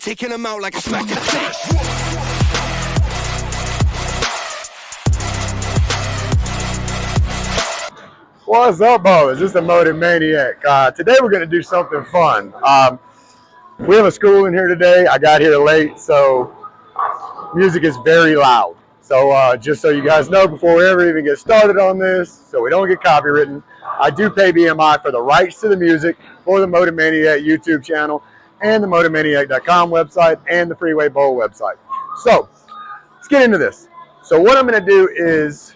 taking them out like a smack of dick. What's up, boys? This is the Motiv Maniac. Today we're going to do something fun. We have a school in here today. I got here late, so music is very loud. So just so you guys know, before we ever even get started on this, so we don't get copywritten, I do pay BMI for the rights to the music for the Motiv Maniac YouTube channel and the motivmaniac.com website and the Freeway Bowl website. So let's get into this. So what I'm going to do is,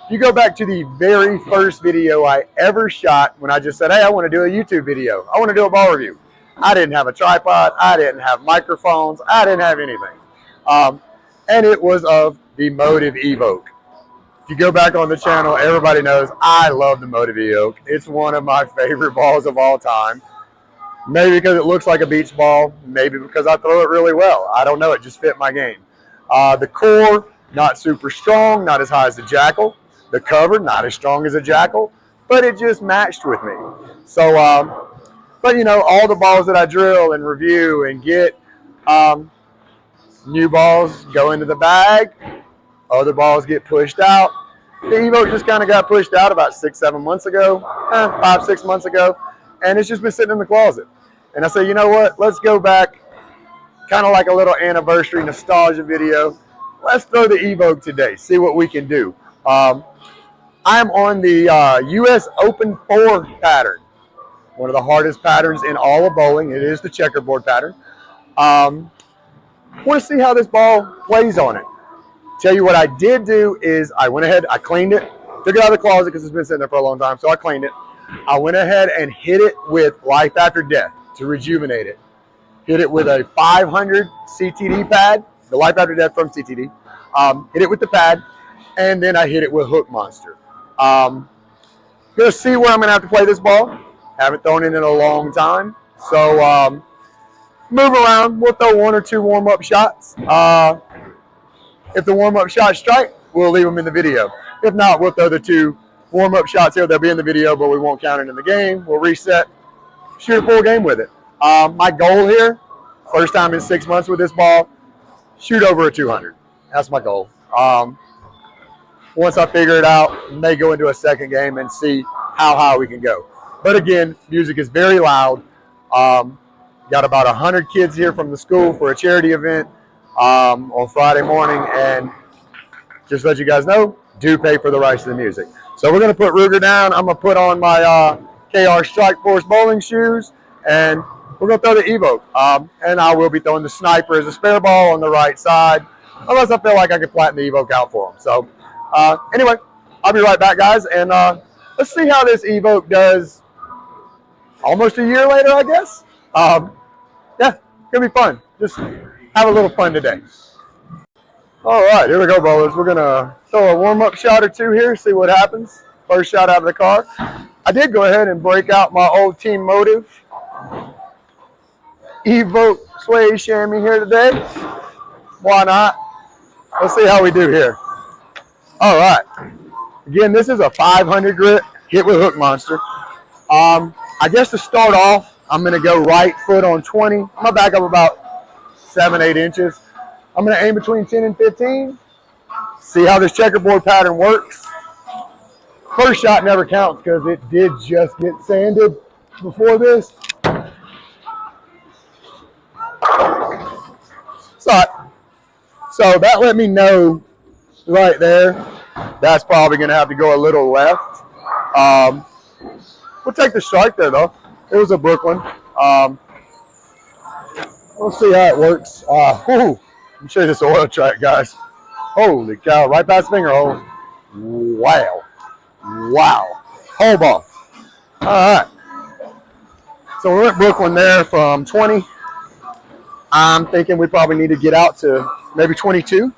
if you go back to the very first video I ever shot when I just said, hey, I want to do a YouTube video. I want to do a ball review. I didn't have a tripod. I didn't have microphones. I didn't have anything. And it was of the Motiv Evoke. If you go back on the channel, everybody knows I love the Motiv Evoke. It's one of my favorite balls of all time. Maybe because it looks like a beach ball. Maybe because I throw it really well. I don't know. It just fit my game. The core, not super strong, not as high as the Jackal. The cover, not as strong as a Jackal, but it just matched with me. So, but you know, all the balls that I drill and review and get, new balls go into the bag, other balls get pushed out. The Evoke just kind of got pushed out about 6-7 months ago, 5-6 months ago, and it's just been sitting in the closet. And I said, you know what, let's go back, kind of like a little anniversary nostalgia video. Let's throw the Evoke today, see what we can do. I'm on the US Open 4 pattern, one of the hardest patterns in all of bowling. It is the checkerboard pattern. Want to see how this ball plays on it. Tell you what I did do is I went ahead, I cleaned it, took it out of the closet because it's been sitting there for a long time, so I cleaned it. I went ahead and hit it with Life After Death to rejuvenate it. Hit it with a 500 CTD pad, the Life After Death from CTD. Hit it with the pad, and then I hit it with Hook Monster. Gonna see where I'm gonna have to play this ball. Haven't thrown it in a long time, so move around. We'll throw 1 or 2 warm-up shots. If the warm-up shots strike, we'll leave them in the video. If not, we'll throw the 2 warm-up shots here. They'll be in the video, but we won't count it in the game. We'll reset, shoot a full game with it. My goal here, first time in 6 months with this ball, shoot over a 200. That's my goal. Once I figure it out, may go into a second game and see how high we can go. But again, music is very loud. Got about 100 kids here from the school for a charity event on Friday morning, and just to let you guys know, do pay for the rights to the music. So we're going to put Ruger down. I'm going to put on my KR Strike Force bowling shoes, and we're going to throw the Evoke. And I will be throwing the Sniper as a spare ball on the right side, unless I feel like I can flatten the Evoke out for them. So anyway, I'll be right back, guys, and let's see how this Evoke does almost a year later, I guess. Yeah, it's going to be fun. Just have a little fun today. All right, here we go, bowlers. We're going to throw a warm-up shot or 2 here, see what happens. First shot out of the car. I did go ahead and break out my old Team Motiv Evoke suede chamois here today. Why not? Let's see how we do here. All right. Again, this is a 500 grit hit with Hook Monster. I guess to start off, I'm going to go right foot on 20. I'm going to back up about 7-8 inches. I'm going to aim between 10 and 15. See how this checkerboard pattern works. First shot never counts because it did just get sanded before this. So that let me know right there. That's probably going to have to go a little left. We'll take the strike there, though. It was a Brooklyn. We'll see how it works. Let me show you this oil track, guys. Holy cow, right past the finger hole. Wow. Wow. Whole ball. All right. So we went Brooklyn there from 20. I'm thinking we probably need to get out to maybe 22.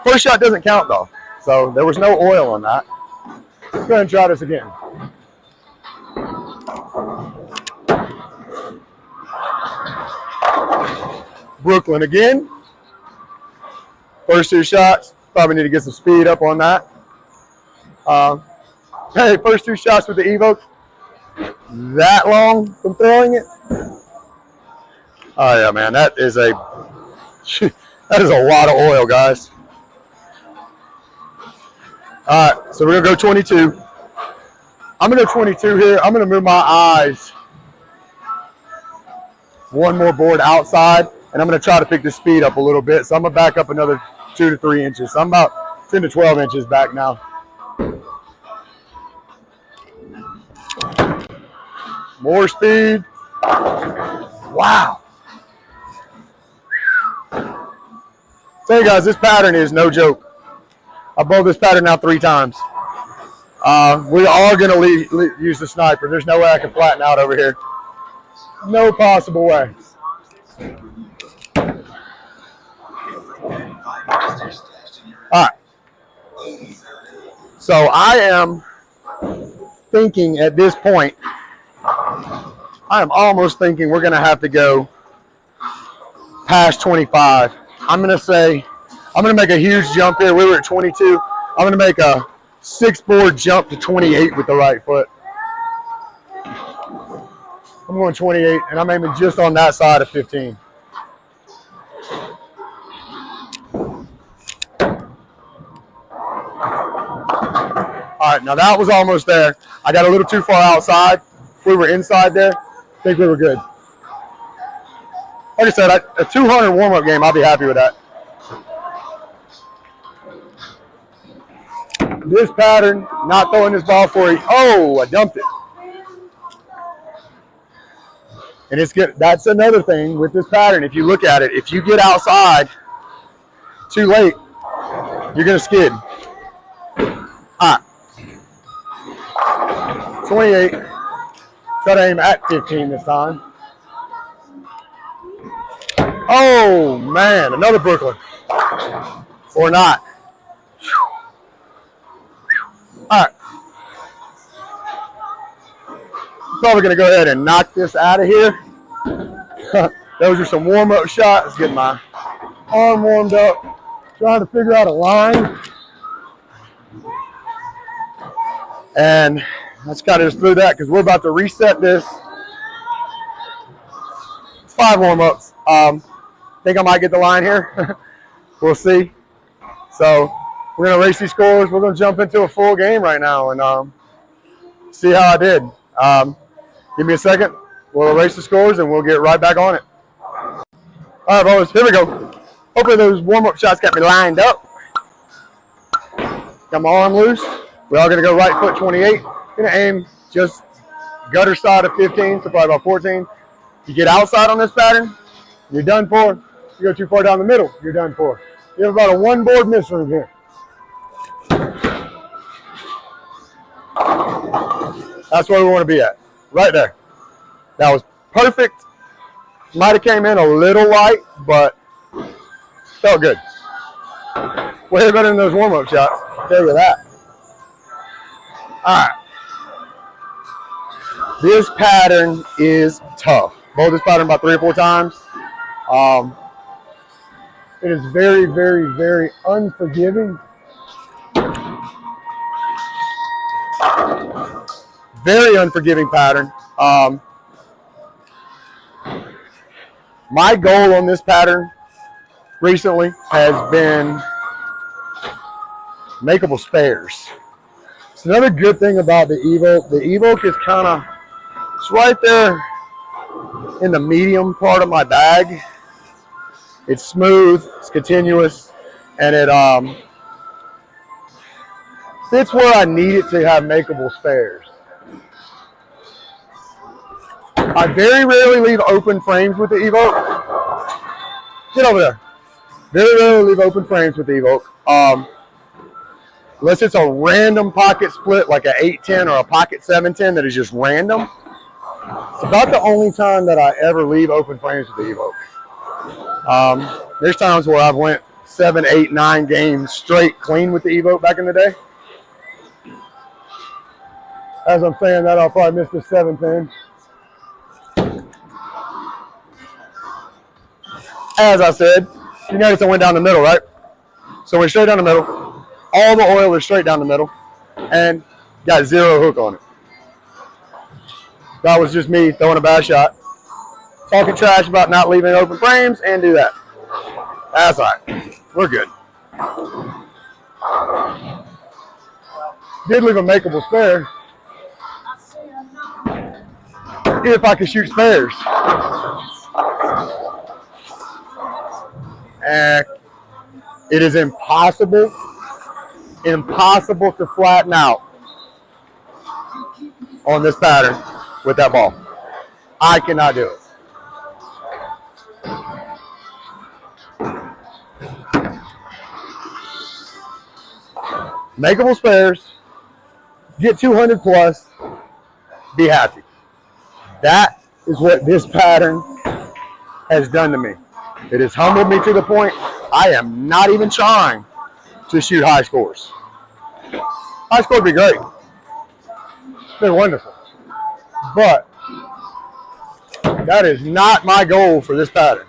First shot doesn't count, though. So there was no oil on that. Let's go ahead and try this again. Brooklyn again. First 2 shots. Probably need to get some speed up on that. Hey, first 2 shots with the Evoke. That long from throwing it. Oh yeah, man, that is a lot of oil, guys. All right, so we're gonna go 22. I'm gonna go 22 here. I'm gonna move my eyes one more board outside, and I'm gonna try to pick the speed up a little bit. So I'm gonna back up another 2 to 3 inches. So I'm about 10 to 12 inches back now. More speed. Wow. So, hey guys, this pattern is no joke. I bowled this pattern now 3 times. We are going to use the sniper. There's no way I can flatten out over here. No possible way. All right. So I am thinking at this point, I am almost thinking we're going to have to go past 25. I'm going to say, I'm going to make a huge jump here. We were at 22. I'm going to make a 6-board jump to 28 with the right foot. I'm going 28, and I'm aiming just on that side of 15. All right, now that was almost there. I got a little too far outside. If we were inside there, I think we were good. Like I said, a 200 warm-up game, I'll be happy with that. This pattern, not throwing this ball for you. Oh, I dumped it. And it's good. That's another thing with this pattern. If you look at it, if you get outside too late, you're going to skid. All right. 28. Try to aim at 15 this time. Oh, man. Another Brooklyn. Or not. All right. Probably going to go ahead and knock this out of here. Those are some warm-up shots. Get my arm warmed up. Trying to figure out a line. And let's kind of just through that because we're about to reset this. 5 warm-ups. Think I might get the line here. We'll see. So we're going to race these scores. We're going to jump into a full game right now and see how I did. Give me a second. We'll erase the scores and we'll get right back on it. All right, boys, here we go. Hopefully those warm-up shots got me lined up. Got my arm loose. We're all going to go right foot 28. Going to aim just gutter side of 15, so probably about 14. You get outside on this pattern, you're done for. You go too far down the middle, you're done for. You have about a 1-board miss room here. That's where we want to be at. Right there. That was perfect. Might have came in a little light, but felt good. Way better than those warm-up shots. I'll tell you that. All right. This pattern is tough. Bowled this pattern about 3 or 4 times. It is very, very, very unforgiving. Very unforgiving pattern. My goal on this pattern recently has been makeable spares. It's another good thing about the Evoke. The Evoke is kind of, it's right there in the medium part of my bag. It's smooth, it's continuous, and it fits where I need it to have makeable spares. I very rarely leave open frames with the Evoke. Get over there. Very rarely leave open frames with the Evoke. Unless it's a random pocket split like an 810 or a pocket 710 that is just random. It's about the only time that I ever leave open frames with the Evoke. There's times where I've went 7, 8, 9 games straight clean with the Evoke back in the day. As I'm saying that, I'll probably miss the 710. As I said, you notice I went down the middle, right? So we're straight down the middle. All the oil is straight down the middle. And got 0 hook on it. That was just me throwing a bad shot. talking trash about not leaving open frames and do that. That's all right. We're good. Did leave a makeable spare. If I could shoot spares. And it is impossible to flatten out on this pattern with that ball. I cannot do it. Makeable spares, get 200 plus, be happy. That is what this pattern has done to me. It has humbled me to the point I am not even trying to shoot high scores. High score would be great. It's been wonderful. But that is not my goal for this pattern.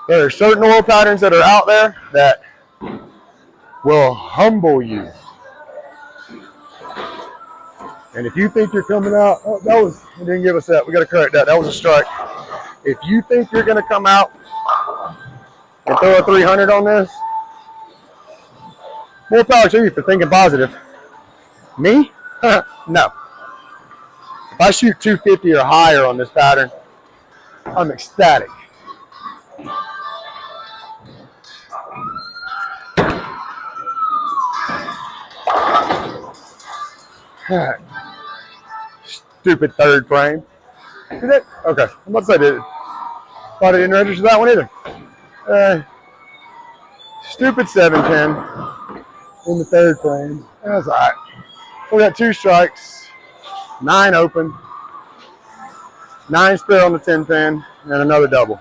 There are certain oil patterns that are out there that will humble you. And if you think you're coming out, oh, we didn't give us that. We got to correct that. That was a strike. If you think you're going to come out and throw a 300 on this, more power to you for thinking positive. Me? No. If I shoot 250 or higher on this pattern, I'm ecstatic. Stupid third frame. Did it? Okay. I'm about to say, did it? Thought it didn't register that one either. Stupid 7-pin in the third frame. That's all right. We got 2 strikes, 9 open, 9 spare on the 10-pin, and another double.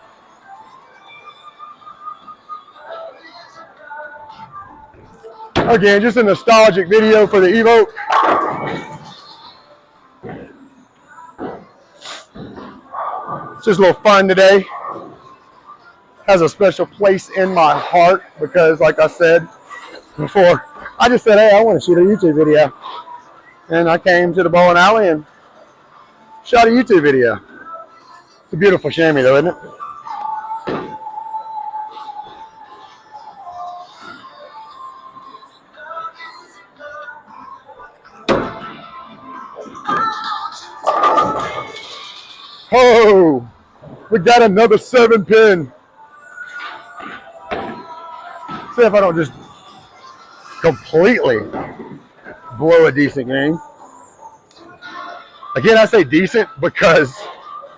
Again, just a nostalgic video for the Evoke. It's just a little fun today. Has a special place in my heart because, like I said before, I just said, hey, I want to shoot a YouTube video. And I came to the bowling alley and shot a YouTube video. It's a beautiful chamois though, isn't it? Oh, we got another 7-pin. See if I don't just completely blow a decent game. Again, I say decent because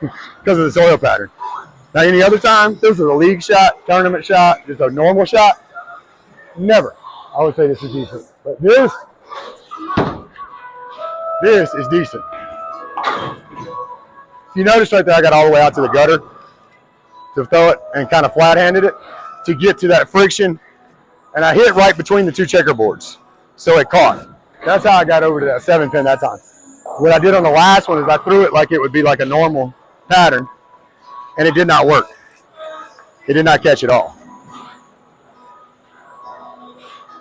of this oil pattern. Now, any other time, this is a league shot, tournament shot, just a normal shot. Never. I would say this is decent. But this is decent. You notice right there, I got all the way out to the gutter to throw it and kind of flat-handed it to get to that friction. And I hit right between the 2 checkerboards. So it caught. That's how I got over to that 7-pin that time. What I did on the last one is I threw it like it would be like a normal pattern. And it did not work. It did not catch at all.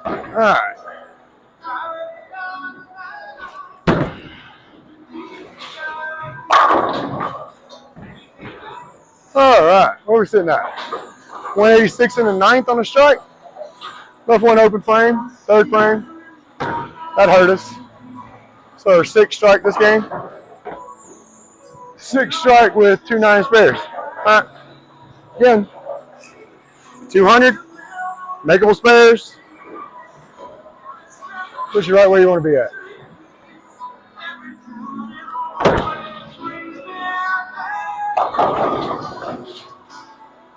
All right. All right, where are we sitting at? 186 in the 9th on the strike. Left one open frame, 3rd frame. That hurt us. So our 6th strike this game. 6th strike with 2 9 spares. All right, again, 200, makeable spares. Push you right where you want to be at.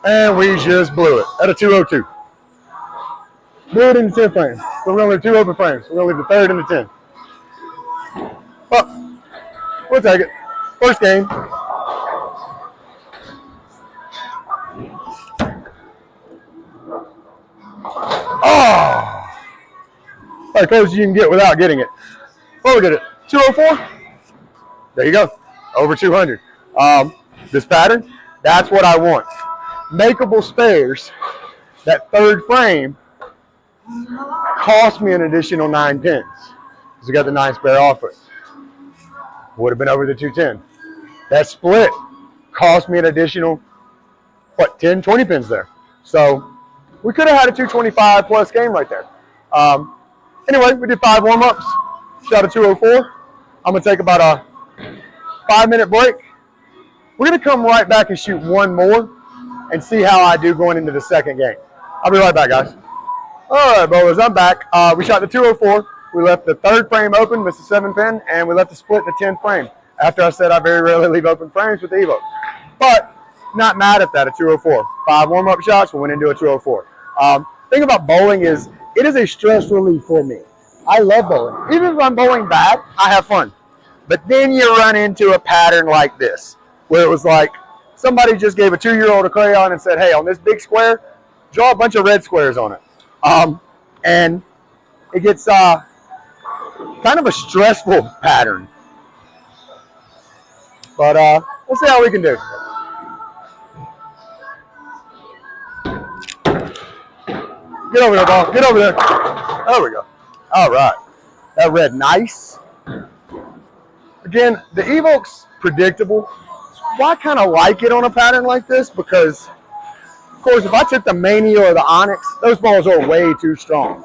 And we just blew it at a 202. Blew it in the 10 frame. So we're going to leave 2 open frames. We're going to leave the 3rd and the 10. Well, we'll take it. First game. Oh! As close as you can get without getting it. Well, we did it. 204. There you go. Over 200. This pattern, that's what I want. Makeable spares, that 3rd frame cost me an additional 9 pins because we got the 9 spare off it. would have been over the 210. That split cost me an additional, what, 10, 20 pins there. So we could have had a 225 plus game right there. Anyway, we did 5 warm-ups, shot a 204. I'm going to take about a 5-minute break. We're going to come right back and shoot one more and see how I do going into the second game. I'll be right back, guys. All right, bowlers, I'm back. We shot the 204. We left the 3rd frame open, missed a 7-pin, and we left the split in the 10th frame. After I said I very rarely leave open frames with the Evoke. But not mad at that, a 204. 5 warm-up shots, we went into a 204. Thing about bowling is it is a stress relief for me. I love bowling. Even if I'm bowling bad, I have fun. But then you run into a pattern like this, where it was like somebody just gave a 2-year-old a crayon and said, hey, on this big square, draw a bunch of red squares on it. And it gets kind of a stressful pattern. But let's see how we can do. Get over there, ball. Get over there. There we go. All right. That read nice. Again, the Evoke's predictable. Well, I kind of like it on a pattern like this because, of course, if I took the Mania or the Onyx, those balls are way too strong.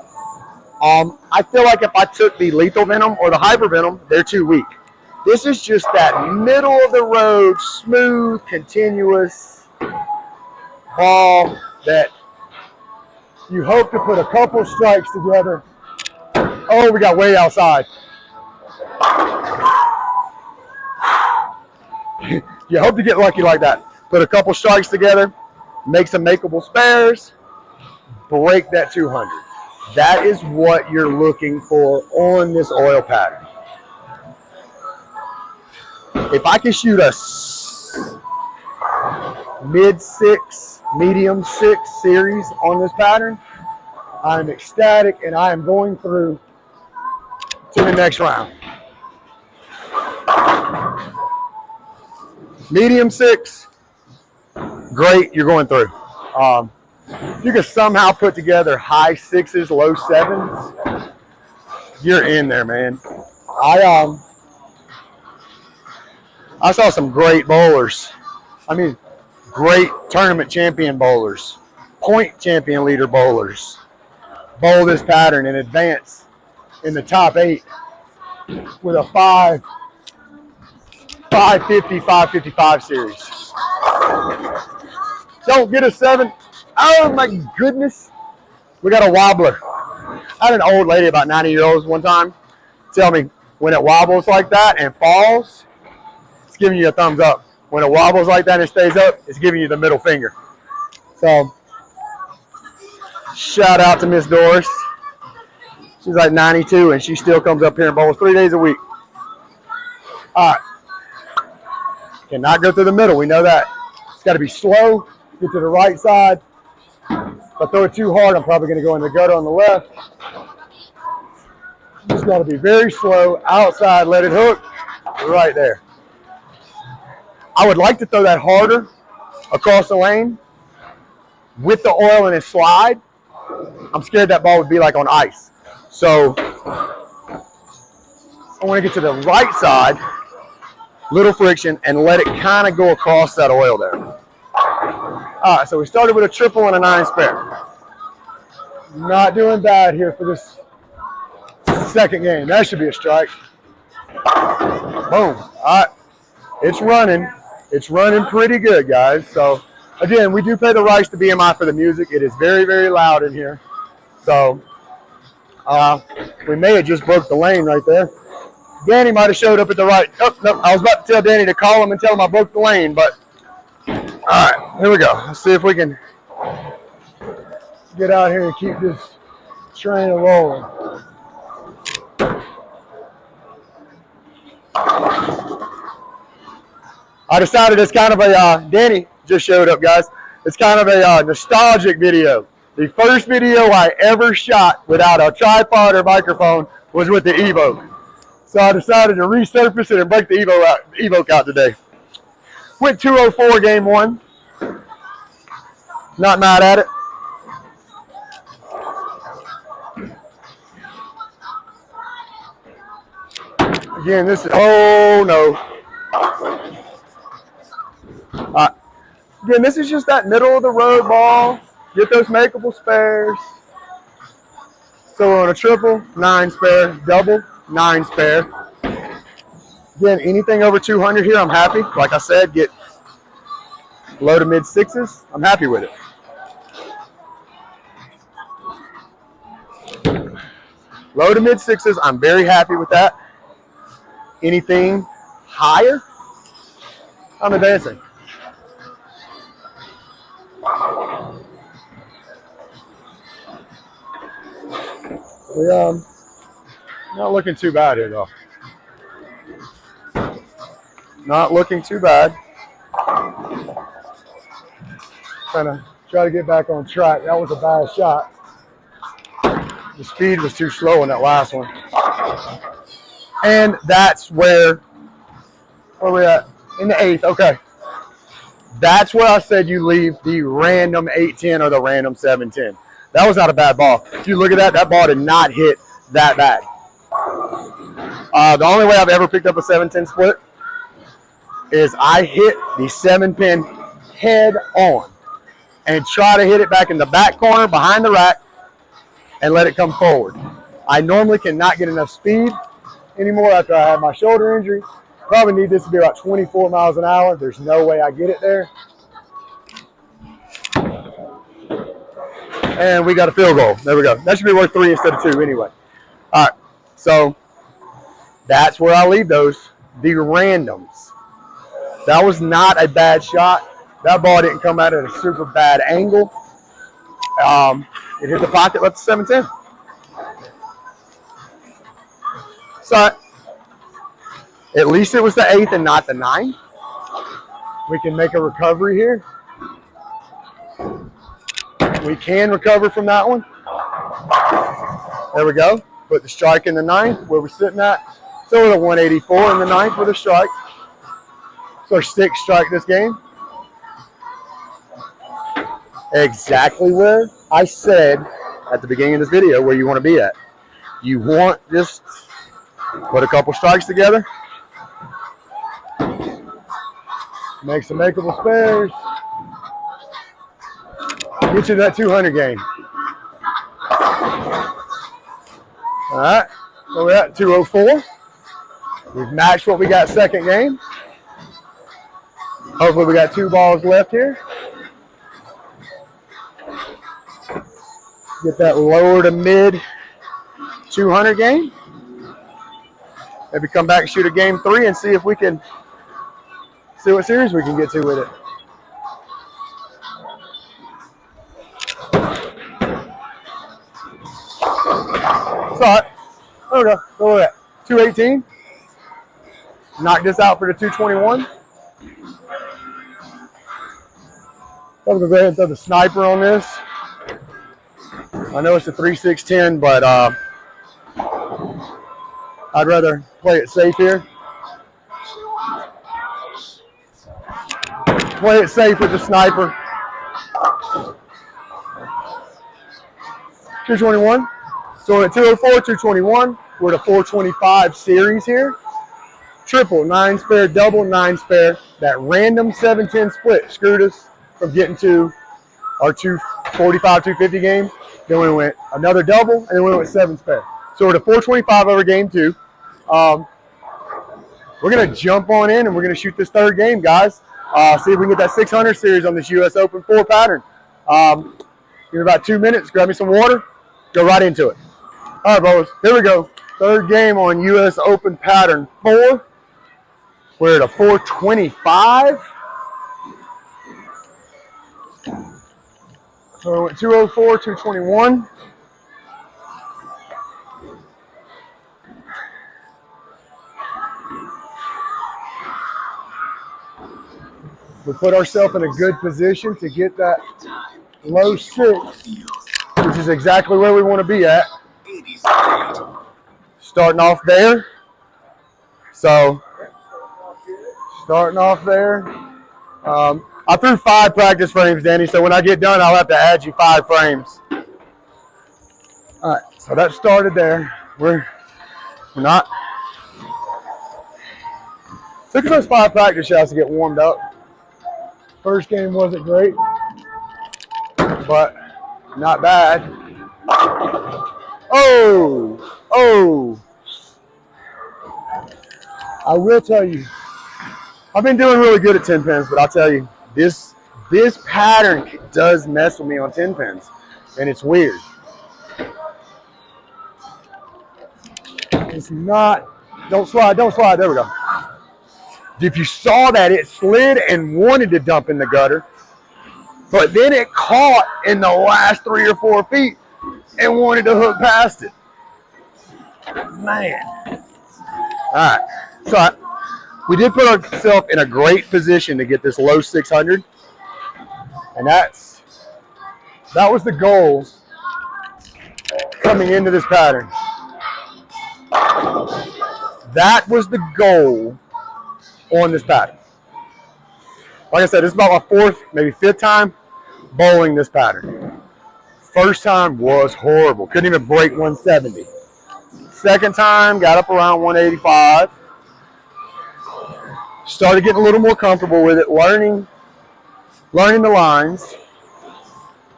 I feel like if I took the Lethal Venom or the Hyper Venom, they're too weak. This is just that middle of the road, smooth, continuous ball that you hope to put a couple strikes together. Oh, we got way outside. You hope to get lucky like that. Put a couple strikes together, make some makeable spares, break that 200. That is what you're looking for on this oil pattern. If I can shoot a mid-6, medium-6 series on this pattern, I'm ecstatic and I am going through to the next round. Medium-6, great, you're going through. You can somehow put together high 6s, low 7s, you're in there, man. I saw some great bowlers. I mean, great tournament champion bowlers, point champion leader bowlers bowl this pattern and advance in the top 8 with a 550, 555 series. Don't get a 7. Oh my goodness. We got a wobbler. I had an old lady, about 90-year-olds one time, tell me when it wobbles like that and falls, it's giving you a thumbs up. When it wobbles like that and it stays up, it's giving you the middle finger. So, shout out to Miss Doris. She's like 92 and she still comes up here and bowls 3 days a week. All right. Cannot go through the middle, we know that. It's got to be slow, get to the right side. If I throw it too hard, I'm probably going to go in the gutter on the left. Just got to be very slow, outside, let it hook, right there. I would like to throw that harder across the lane with the oil in its slide. I'm scared that ball would be like on ice. So I want to get to the right side, little friction, and let it kind of go across that oil there. All right, so we started with a triple and a 9 spare. Not doing bad here for this second game. That should be a strike. Boom. All right, it's running. It's running pretty good, guys. So, again, we do pay the rights to BMI for the music. It is very, very loud in here. So, we may have just broke the lane right there. Danny might have showed up at the right. Oh, no, I was about to tell Danny to call him and tell him I broke the lane, but all right, here we go. Let's see if we can get out here and keep this train rolling. I decided it's kind of a, Danny just showed up, guys. It's kind of a nostalgic video. The first video I ever shot without a tripod or microphone was with the Evoke. So I decided to resurface it and break the Evoke out today. Went 204 game 1. Not mad at it. Again, this is, oh no. Again, this is just that middle of the road ball. Get those makeable spares. So we're on a triple, 9 spare, double, 9 spare. Again, anything over 200 here, I'm happy. Like I said, get low to mid 6s. I'm happy with it. Low to mid 6s, I'm very happy with that. Anything higher, I'm advancing. We're not looking too bad here though. Not looking too bad. Trying to try to get back on track. That was a bad shot. The speed was too slow in that last one. And that's where we're at in the 8th. Okay. That's where I said you leave the random 810 or the random 710. That was not a bad ball. If you look at that, that ball did not hit that bad. The only way I've ever picked up a 710 split is I hit the 7-pin head on and try to hit it back in the back corner behind the rack and let it come forward. I normally cannot get enough speed anymore after I had my shoulder injury. Probably need this to be about 24 miles an hour. There's no way I get it there. And we got a field goal. There we go. That should be worth 3 instead of 2 anyway. All right. So that's where I leave those, the randoms. That was not a bad shot. That ball didn't come out at a super bad angle. It hit the pocket, left the 710. So at least it was the 8th and not the 9th. We can make a recovery here. We can recover from that one. There we go. Put the strike in the 9th where we're sitting at. So with a 184 in the 9th with a strike. It's our 6th strike this game. Exactly where I said at the beginning of this video where you want to be at. You want just put a couple strikes together. Make some makeable spares. Get you that 200 game. All right, so we're at 204. We've matched what we got second game. Hopefully we got 2 balls left here. Get that lower to mid 200 game. Maybe come back and shoot a game 3 and see if we can see what series we can get to with it. Saw it. There we go. Go with that. 218. Knock this out for the 221. I'm going to go ahead and throw the sniper on this. I know it's a 3-6-10, but I'd rather play it safe here. Play it safe with the sniper. 221. So at 204, 221, we're at a 425 series here. Triple, 9 spare, double, 9 spare. That random 7-10 split screwed us from getting to our 245, 250 game. Then we went another double, and then we went 7 spare. So we're at a 425 over game 2. We're going to jump on in, and we're going to shoot this 3rd game, guys. See if we can get that 600 series on this U.S. Open 4 pattern. Give me about 2 minutes. Grab me some water. Go right into it. All right, boys. Here we go. 3rd game on U.S. Open pattern 4. We're at a 425. So we went 204, 221. We put ourselves in a good position to get that low 6, which is exactly where we want to be at. Starting off there. So, starting off there. I threw 5 practice frames, Danny, so when I get done, I'll have to add you 5 frames. All right, so that started there. We're not Took us 5 practice shots to get warmed up. First game wasn't great, but not bad. Oh. I will tell you, I've been doing really good at 10 pins, but I'll tell you, this pattern does mess with me on 10 pins, and it's weird. It's not, don't slide, there we go. If you saw that, it slid and wanted to dump in the gutter, but then it caught in the last 3 or 4 feet and wanted to hook past it. Man. All right. So we did put ourselves in a great position to get this low 600. And that was the goal coming into this pattern. That was the goal on this pattern. Like I said, this is about my 4th, maybe 5th time bowling this pattern. First time was horrible. Couldn't even break 170. Second time, got up around 185. Started getting a little more comfortable with it, learning the lines,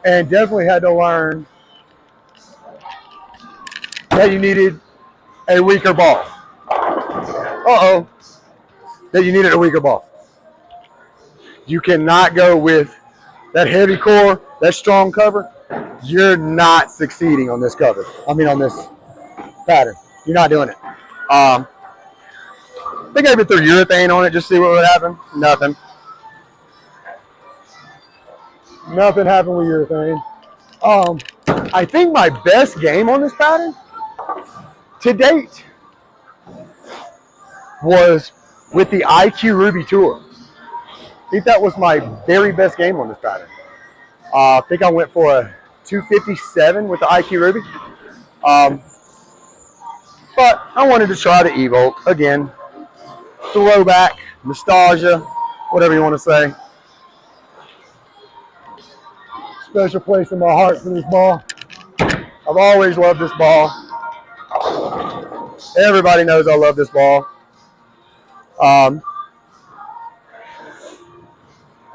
and definitely had to learn that you needed a weaker ball. That you needed a weaker ball. You cannot go with that heavy core, that strong cover. You're not succeeding on this cover. On this pattern. You're not doing it. I think I even threw urethane on it just to see what would happen. Nothing. Nothing happened with urethane. I think my best game on this pattern to date was with the IQ Ruby Tour. I think that was my very best game on this pattern. I think I went for a 257 with the IQ Ruby. But I wanted to try the Evoke again. Throwback, nostalgia, whatever you want to say. Special place in my heart for this ball. I've always loved this ball. Everybody knows I love this ball.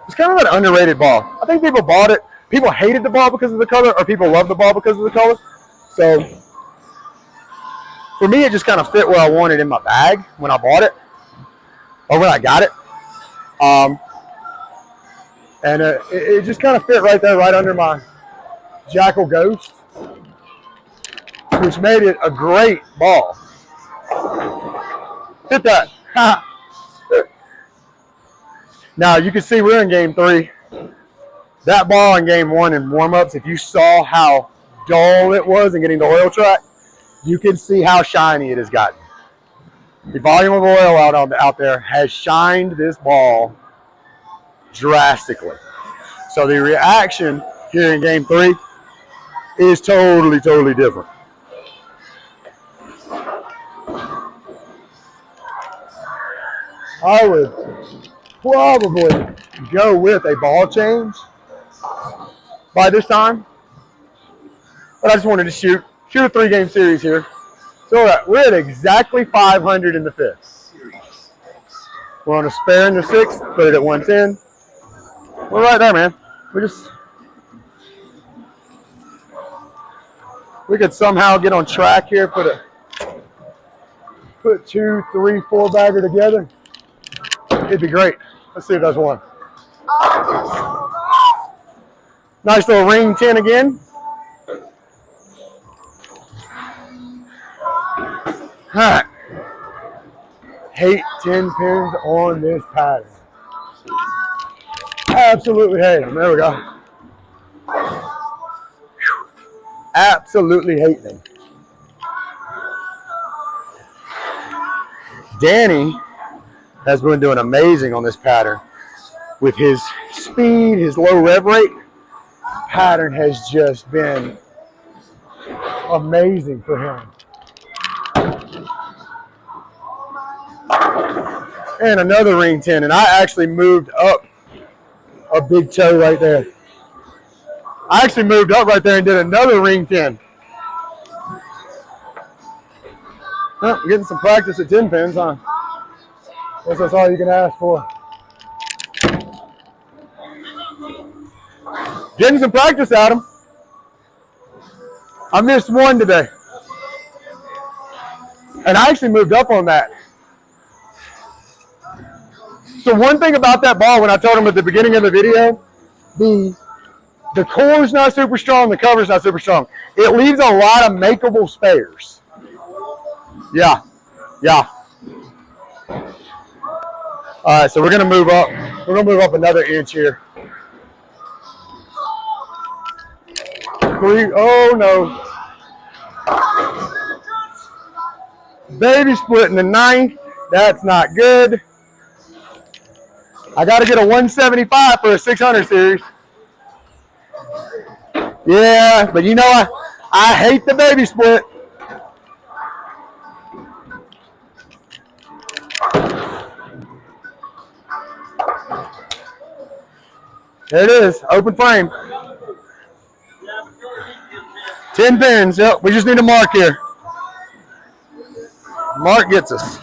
It's kind of an underrated ball. I think people bought it. People hated the ball because of the color, or people loved the ball because of the color. So for me, it just kind of fit where I wanted in my bag when I bought it, or when I got it. And it just kind of fit right there, right under my Jackal Ghost, which made it a great ball. Hit that. Now, you can see we're in game 3. That ball in game 1 in warm-ups, if you saw how dull it was in getting the oil track, you can see how shiny it has gotten. The volume of oil out there has shined this ball drastically. So the reaction here in game 3 is totally, totally different. I would probably go with a ball change by this time, but I just wanted to shoot a 3-game series here. So we're at exactly 500 in the 5th. We're on a spare in the 6th, put it at 110. We're right there, man. We could somehow get on track here, put 2, 3, 4 bagger together. It'd be great. Let's see if that's one. Nice little ring 10 again. All right. Hate 10 pins on this pattern. Absolutely hate them. There we go. Absolutely hate them. Danny has been doing amazing on this pattern. With his speed, his low rev rate, pattern has just been amazing for him. And another ring 10, and I actually moved up a big toe right there. I actually moved up right there and did another ring 10. Well, I'm getting some practice at 10 pins, huh? Guess that's all you can ask for. Getting some practice out of them. I missed one today. And I actually moved up on that. So one thing about that ball, when I told him at the beginning of the video, the core's not super strong, the cover's not super strong. It leaves a lot of makeable spares. Yeah, yeah. All right, so we're gonna move up. We're gonna move up another inch here. 3, oh no. Baby split in the 9th. That's not good. I got to get a 175 for a 600 series. Yeah, but you know, I hate the baby split. There it is, open frame. 10 pins, yep, we just need a mark here. Mark gets us.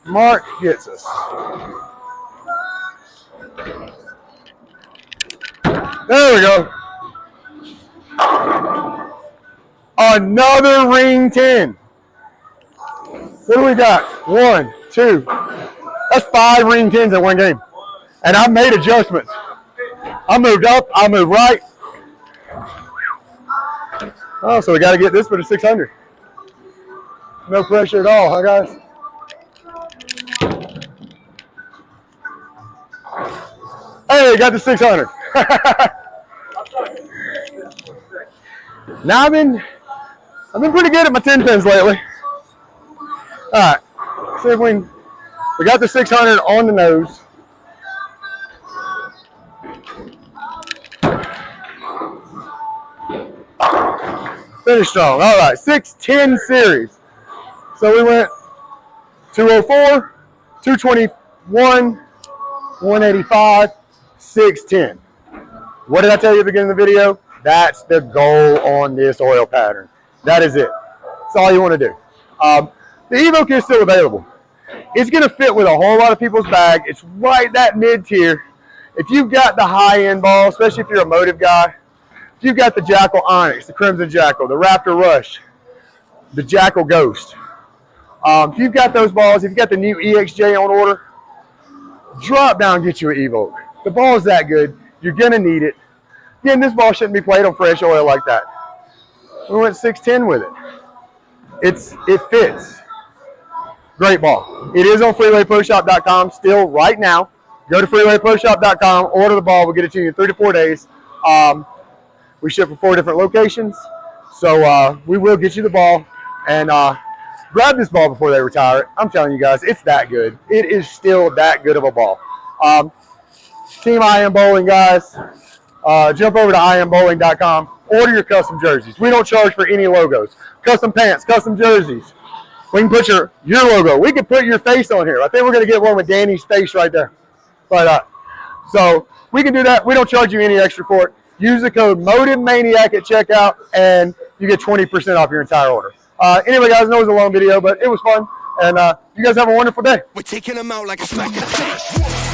Mark gets us. There we go. Another ring 10. What do we got? 1, 2. That's 5 ring 10s in one game. And I made adjustments. I moved up, I moved right. Oh, so we got to get this for the 600. No pressure at all, huh, guys? Hey, got the 600. Now I've been pretty good at my 10 pins lately. All right, see if we got the 600 on the nose. Finish strong. All right, 610 series. So we went 204, 221, 185, 610. What did I tell you at the beginning of the video? That's the goal on this oil pattern. That is it. That's all you want to do. The Evoke is still available. It's going to fit with a whole lot of people's bag. It's right that mid-tier. If you've got the high-end ball, especially if you're a Motiv guy, if you've got the Jackal Onyx, the Crimson Jackal, the Raptor Rush, the Jackal Ghost, if you've got those balls, if you've got the new EXJ on order, drop down and get you an Evoke. The ball is that good. You're going to need it. Again, this ball shouldn't be played on fresh oil like that. We went 610 with it. It fits. Great ball. It is on freewayproshop.com still right now. Go to freewayproshop.com, order the ball. We'll get it to you in 3 to 4 days. We ship from 4 different locations. So we will get you the ball. And grab this ball before they retire it. I'm telling you guys, it's that good. It is still that good of a ball. Team I Am Bowling, guys. Jump over to iambowling.com. Order your custom jerseys. We don't charge for any logos. Custom pants, custom jerseys. We can put your logo. We can put your face on here. I think we're going to get one with Danny's face right there. But so we can do that. We don't charge you any extra for it. Use the code MOTIVMANIAC at checkout, and you get 20% off your entire order. Anyway, guys, I know it was a long video, but it was fun. And you guys have a wonderful day. We're taking them out like a smack of trash.